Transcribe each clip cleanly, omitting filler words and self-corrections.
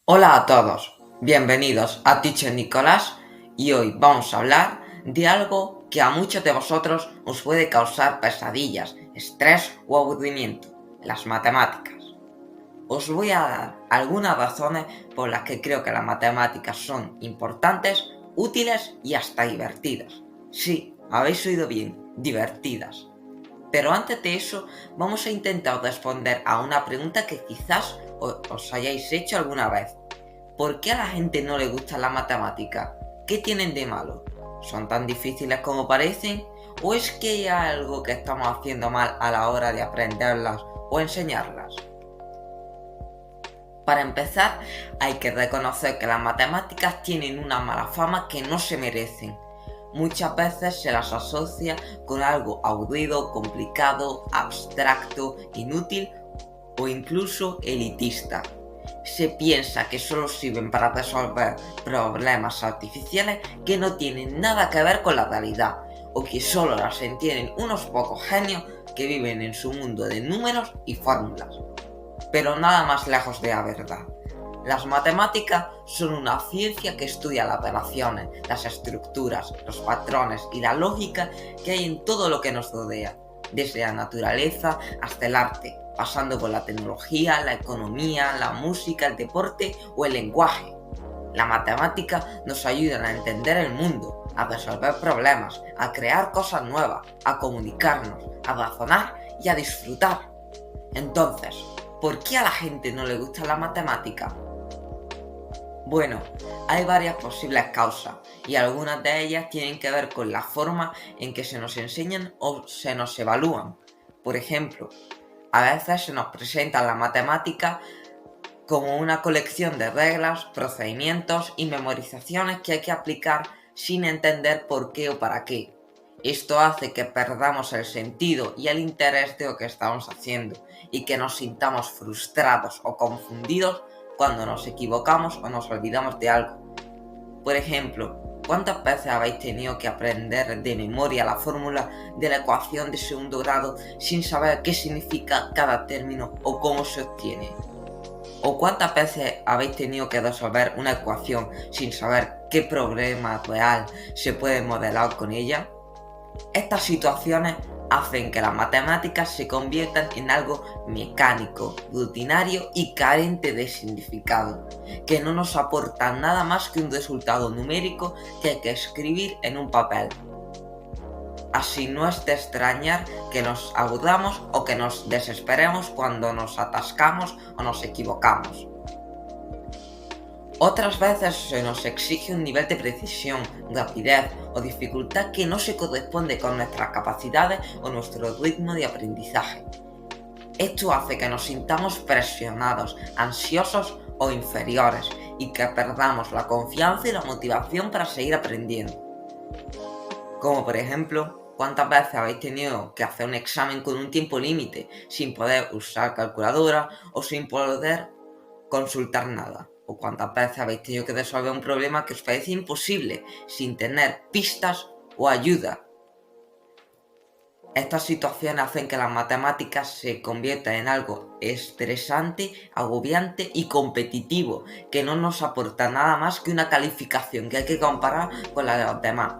Hola a todos, bienvenidos a Teacher Nicolás y hoy vamos a hablar de algo que a muchos de vosotros os puede causar pesadillas, estrés o aburrimiento, las matemáticas. Os voy a dar algunas razones por las que creo que las matemáticas son importantes, útiles y hasta divertidas. Sí, habéis oído bien, divertidas. Pero antes de eso, vamos a intentar responder a una pregunta que quizás os hayáis hecho alguna vez. ¿Por qué a la gente no le gusta la matemática? ¿Qué tienen de malo? ¿Son tan difíciles como parecen? ¿O es que hay algo que estamos haciendo mal a la hora de aprenderlas o enseñarlas? Para empezar, hay que reconocer que las matemáticas tienen una mala fama que no se merecen. Muchas veces se las asocia con algo aburrido, complicado, abstracto, inútil o incluso elitista. Se piensa que solo sirven para resolver problemas artificiales que no tienen nada que ver con la realidad, o que solo las entienden unos pocos genios que viven en su mundo de números y fórmulas. Pero nada más lejos de la verdad. Las matemáticas son una ciencia que estudia las relaciones, las estructuras, los patrones y la lógica que hay en todo lo que nos rodea, desde la naturaleza hasta el arte, pasando por la tecnología, la economía, la música, el deporte o el lenguaje. La matemática nos ayuda a entender el mundo, a resolver problemas, a crear cosas nuevas, a comunicarnos, a razonar y a disfrutar. Entonces, ¿por qué a la gente no le gusta la matemática? Bueno, hay varias posibles causas y algunas de ellas tienen que ver con la forma en que se nos enseñan o se nos evalúan. Por ejemplo, a veces se nos presenta la matemática como una colección de reglas, procedimientos y memorizaciones que hay que aplicar sin entender por qué o para qué. Esto hace que perdamos el sentido y el interés de lo que estamos haciendo y que nos sintamos frustrados o confundidos cuando nos equivocamos o nos olvidamos de algo. Por ejemplo, ¿cuántas veces habéis tenido que aprender de memoria la fórmula de la ecuación de segundo grado sin saber qué significa cada término o cómo se obtiene? ¿O cuántas veces habéis tenido que resolver una ecuación sin saber qué problema real se puede modelar con ella? Estas situaciones hacen que las matemáticas se conviertan en algo mecánico, rutinario y carente de significado, que no nos aporta nada más que un resultado numérico que hay que escribir en un papel. Así no es de extrañar que nos aburramos o que nos desesperemos cuando nos atascamos o nos equivocamos. Otras veces se nos exige un nivel de precisión, rapidez o dificultad que no se corresponde con nuestras capacidades o nuestro ritmo de aprendizaje. Esto hace que nos sintamos presionados, ansiosos o inferiores y que perdamos la confianza y la motivación para seguir aprendiendo. Como por ejemplo, ¿cuántas veces habéis tenido que hacer un examen con un tiempo límite sin poder usar calculadora o sin poder consultar nada? ¿O cuántas veces habéis tenido que resolver un problema que os parece imposible sin tener pistas o ayuda? Estas situaciones hacen que las matemáticas se conviertan en algo estresante, agobiante y competitivo, que no nos aporta nada más que una calificación que hay que comparar con la de los demás.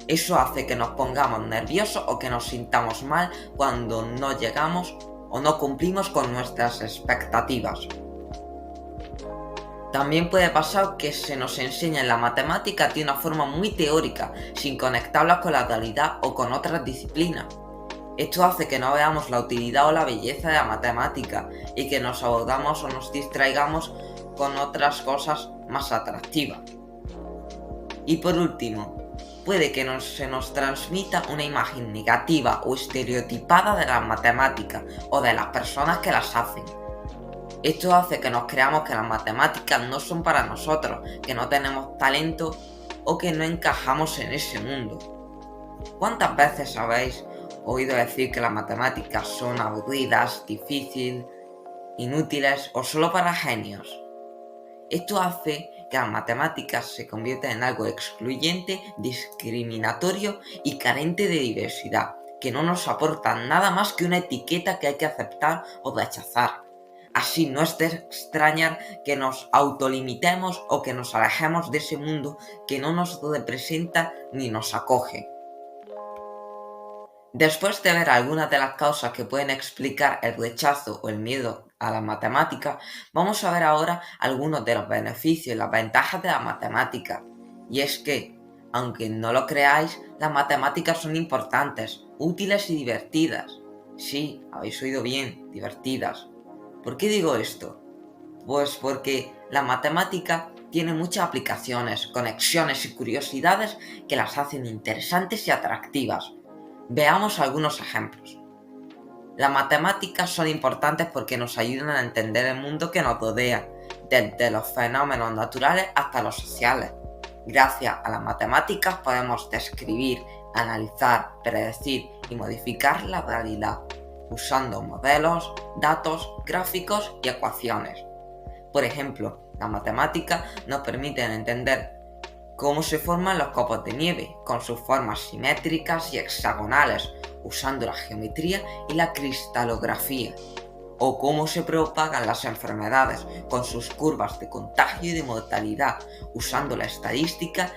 Eso hace que nos pongamos nerviosos o que nos sintamos mal cuando no llegamos o no cumplimos con nuestras expectativas. También puede pasar que se nos enseña la matemática de una forma muy teórica, sin conectarla con la realidad o con otras disciplinas. Esto hace que no veamos la utilidad o la belleza de la matemática y que nos aburramos o nos distraigamos con otras cosas más atractivas. Y por último, puede que se nos transmita una imagen negativa o estereotipada de las matemáticas o de las personas que las hacen. Esto hace que nos creamos que las matemáticas no son para nosotros, que no tenemos talento o que no encajamos en ese mundo. ¿Cuántas veces habéis oído decir que las matemáticas son aburridas, difíciles, inútiles o solo para genios? Esto hace que las matemáticas se conviertan en algo excluyente, discriminatorio y carente de diversidad, que no nos aportan nada más que una etiqueta que hay que aceptar o rechazar. Así no es de extrañar que nos autolimitemos o que nos alejemos de ese mundo que no nos representa ni nos acoge. Después de ver algunas de las causas que pueden explicar el rechazo o el miedo a la matemática, vamos a ver ahora algunos de los beneficios y las ventajas de la matemática. Y es que, aunque no lo creáis, las matemáticas son importantes, útiles y divertidas. Sí, habéis oído bien, divertidas. ¿Por qué digo esto? Pues porque la matemática tiene muchas aplicaciones, conexiones y curiosidades que las hacen interesantes y atractivas. Veamos algunos ejemplos. Las matemáticas son importantes porque nos ayudan a entender el mundo que nos rodea, desde los fenómenos naturales hasta los sociales. Gracias a las matemáticas podemos describir, analizar, predecir y modificar la realidad, usando modelos, datos, gráficos y ecuaciones. Por ejemplo, las matemáticas nos permiten entender cómo se forman los copos de nieve, con sus formas simétricas y hexagonales, usando la geometría y la cristalografía, o cómo se propagan las enfermedades, con sus curvas de contagio y de mortalidad, usando la estadística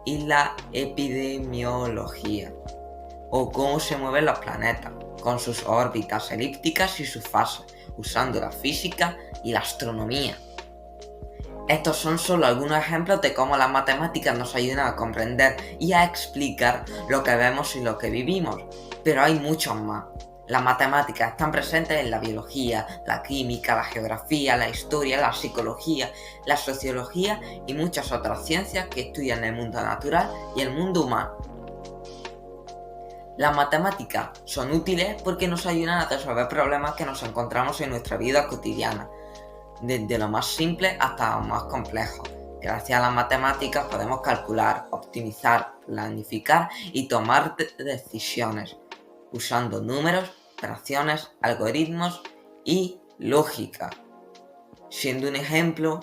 y la epidemiología, o cómo se mueven los planetas, con sus órbitas elípticas y sus fases, usando la física y la astronomía. Estos son solo algunos ejemplos de cómo las matemáticas nos ayudan a comprender y a explicar lo que vemos y lo que vivimos, pero hay muchos más. Las matemáticas están presentes en la biología, la química, la geografía, la historia, la psicología, la sociología y muchas otras ciencias que estudian el mundo natural y el mundo humano. Las matemáticas son útiles porque nos ayudan a resolver problemas que nos encontramos en nuestra vida cotidiana, desde lo más simple hasta lo más complejo. Gracias a las matemáticas podemos calcular, optimizar, planificar y tomar decisiones, usando números, operaciones, algoritmos y lógica. Siendo un ejemplo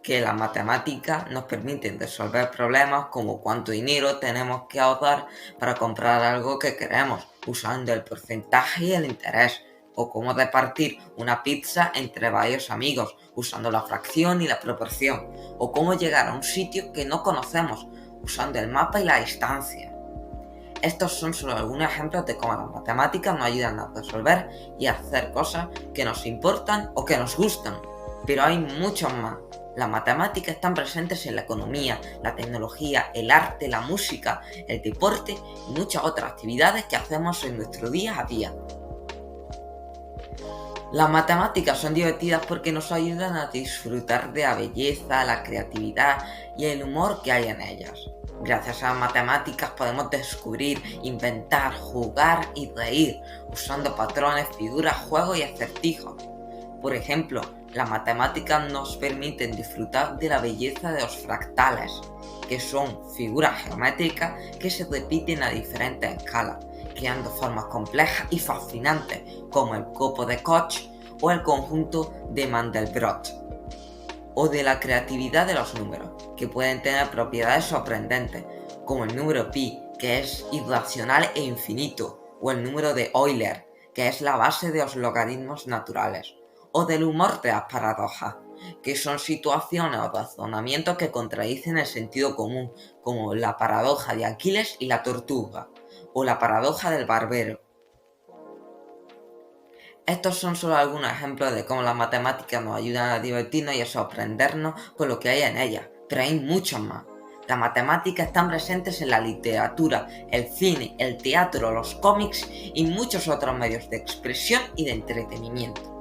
que las matemáticas nos permiten resolver problemas como cuánto dinero tenemos que ahorrar para comprar algo que queremos, usando el porcentaje y el interés, o cómo repartir una pizza entre varios amigos, usando la fracción y la proporción, o cómo llegar a un sitio que no conocemos, usando el mapa y la distancia. Estos son solo algunos ejemplos de cómo las matemáticas nos ayudan a resolver y a hacer cosas que nos importan o que nos gustan, pero hay muchos más. Las matemáticas están presentes en la economía, la tecnología, el arte, la música, el deporte y muchas otras actividades que hacemos en nuestro día a día. Las matemáticas son divertidas porque nos ayudan a disfrutar de la belleza, la creatividad y el humor que hay en ellas. Gracias a las matemáticas podemos descubrir, inventar, jugar y reír, usando patrones, figuras, juegos y acertijos. Por ejemplo, las matemáticas nos permiten disfrutar de la belleza de los fractales, que son figuras geométricas que se repiten a diferentes escalas, creando formas complejas y fascinantes, como el copo de Koch o el conjunto de Mandelbrot, o de la creatividad de los números, que pueden tener propiedades sorprendentes, como el número pi, que es irracional e infinito, o el número de Euler, que es la base de los logaritmos naturales, o del humor de las paradojas, que son situaciones o razonamientos que contradicen el sentido común, como la paradoja de Aquiles y la tortuga, o la paradoja del barbero. Estos son solo algunos ejemplos de cómo las matemáticas nos ayudan a divertirnos y a sorprendernos con lo que hay en ellas, pero hay muchos más. Las matemáticas están presentes en la literatura, el cine, el teatro, los cómics y muchos otros medios de expresión y de entretenimiento.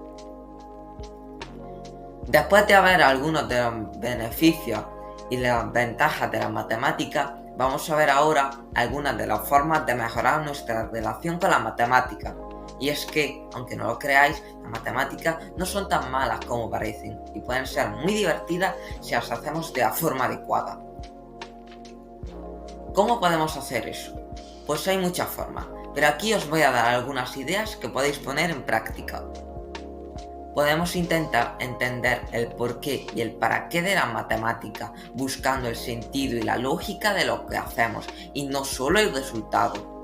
Después de ver algunos de los beneficios y las ventajas de la matemática, vamos a ver ahora algunas de las formas de mejorar nuestra relación con la matemática. Y es que, aunque no lo creáis, las matemáticas no son tan malas como parecen y pueden ser muy divertidas si las hacemos de la forma adecuada. ¿Cómo podemos hacer eso? Pues hay muchas formas, pero aquí os voy a dar algunas ideas que podéis poner en práctica. Podemos intentar entender el porqué y el para qué de la matemática, buscando el sentido y la lógica de lo que hacemos y no solo el resultado.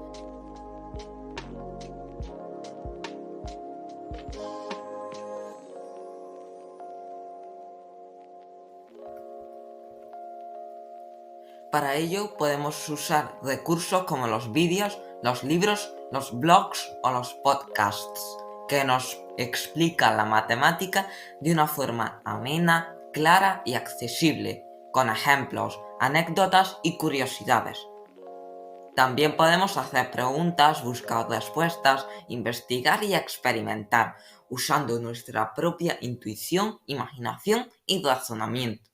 Para ello podemos usar recursos como los vídeos, los libros, los blogs o los podcasts, que nos explican la matemática de una forma amena, clara y accesible, con ejemplos, anécdotas y curiosidades. También podemos hacer preguntas, buscar respuestas, investigar y experimentar, usando nuestra propia intuición, imaginación y razonamiento.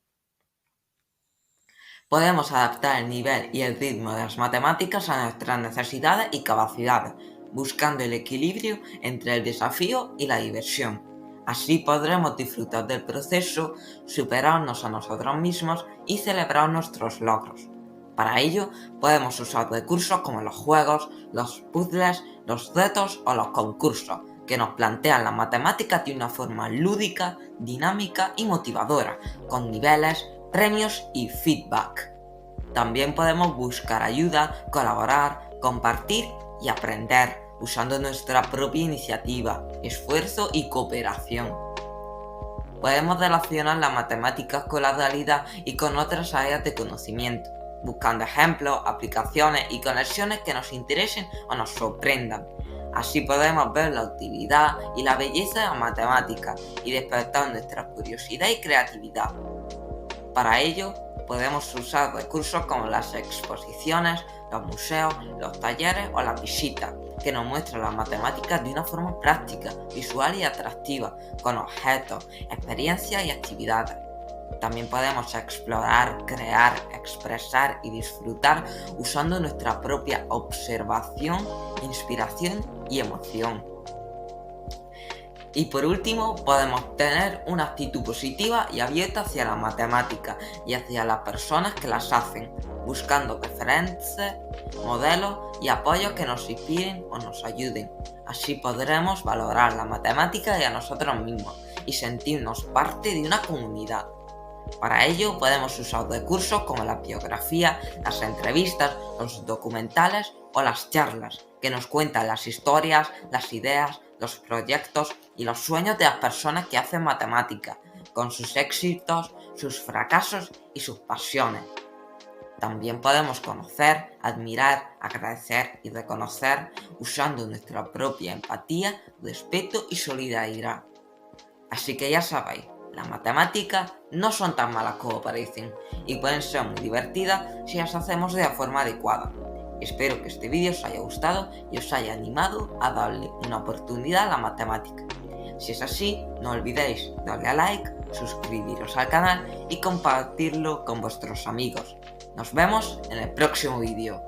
Podemos adaptar el nivel y el ritmo de las matemáticas a nuestras necesidades y capacidades, buscando el equilibrio entre el desafío y la diversión. Así podremos disfrutar del proceso, superarnos a nosotros mismos y celebrar nuestros logros. Para ello, podemos usar recursos como los juegos, los puzzles, los retos o los concursos, que nos plantean las matemáticas de una forma lúdica, dinámica y motivadora, con niveles, premios y feedback. También podemos buscar ayuda, colaborar, compartir y aprender, usando nuestra propia iniciativa, esfuerzo y cooperación. Podemos relacionar las matemáticas con la realidad y con otras áreas de conocimiento, buscando ejemplos, aplicaciones y conexiones que nos interesen o nos sorprendan. Así podemos ver la utilidad y la belleza de la matemática y despertar nuestra curiosidad y creatividad. Para ello, podemos usar recursos como las exposiciones, los museos, los talleres o las visitas, que nos muestran las matemáticas de una forma práctica, visual y atractiva, con objetos, experiencias y actividades. También podemos explorar, crear, expresar y disfrutar usando nuestra propia observación, inspiración y emoción. Y por último, podemos tener una actitud positiva y abierta hacia la matemática y hacia las personas que las hacen, buscando referentes, modelos y apoyos que nos inspiren o nos ayuden. Así podremos valorar la matemática y a nosotros mismos y sentirnos parte de una comunidad. Para ello podemos usar recursos como la biografía, las entrevistas, los documentales o las charlas, que nos cuentan las historias, las ideas, los proyectos y los sueños de las personas que hacen matemática, con sus éxitos, sus fracasos y sus pasiones. También podemos conocer, admirar, agradecer y reconocer usando nuestra propia empatía, respeto y solidaridad. Así que ya sabéis, las matemáticas no son tan malas como parecen y pueden ser muy divertidas si las hacemos de la forma adecuada. Espero que este vídeo os haya gustado y os haya animado a darle una oportunidad a la matemática. Si es así, no olvidéis darle a like, suscribiros al canal y compartirlo con vuestros amigos. Nos vemos en el próximo vídeo.